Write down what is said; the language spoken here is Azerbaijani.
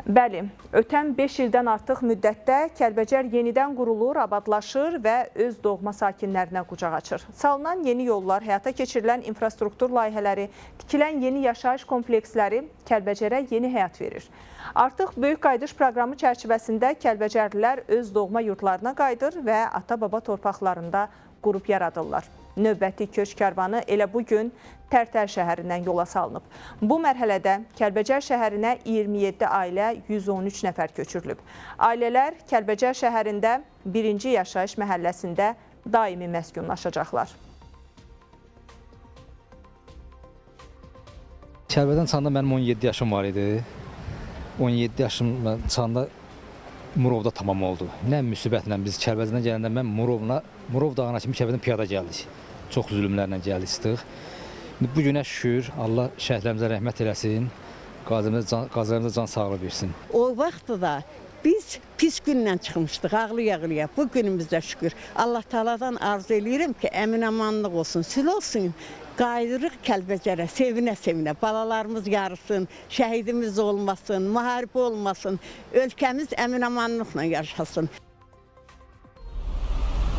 Bəli, ötən 5 ildən artıq müddətdə Kəlbəcər yenidən qurulur, abadlaşır və öz doğma sakinlərinə qucaq açır. Salınan yeni yollar, həyata keçirilən infrastruktur layihələri, tikilən yeni yaşayış kompleksləri Kəlbəcərə yeni həyat verir. Artıq Böyük Qayıdış proqramı çərçivəsində Kəlbəcərlilər öz doğma yurdlarına qayıdır və ata-baba torpaqlarında qrup yaradırlar. Növbəti köç karvanı elə bugün Tərtər şəhərindən yola salınıb. Bu mərhələdə Kəlbəcər şəhərinə 27 ailə, 113 nəfər köçürülüb. Ailələr Kəlbəcər şəhərində 1-ci yaşayış məhəlləsində daimi məskunlaşacaqlar. Kəlbəcərdən çıxanda mənim 17 yaşım var idi. 17 yaşım çıxanda Murovda tamam oldu. Nə müsibətlə biz Kəlbəcərdən gələndə mən Murov dağına kimi Kəlbəcərdən piyada gəldik. Çox zülümlərlə gəldik. Bu günə şükür, Allah şəhidlərimizə rəhmət eləsin, qazilərimizə can sağlığı versin. O vaxtda da biz pis günlə çıxmışdıq, ağlaya-ağlaya. Bu günümüzdə şükür. Allah Taala'dan arzu eləyirəm ki, əmin-amanlıq olsun, sülh olsun. Qayıdırıq Kəlbəcərə, sevinə-sevinə. Balalarımız yarısın, şəhidimiz olmasın, müharibə olmasın, ölkəmiz əmin-amanlıqla yaşasın.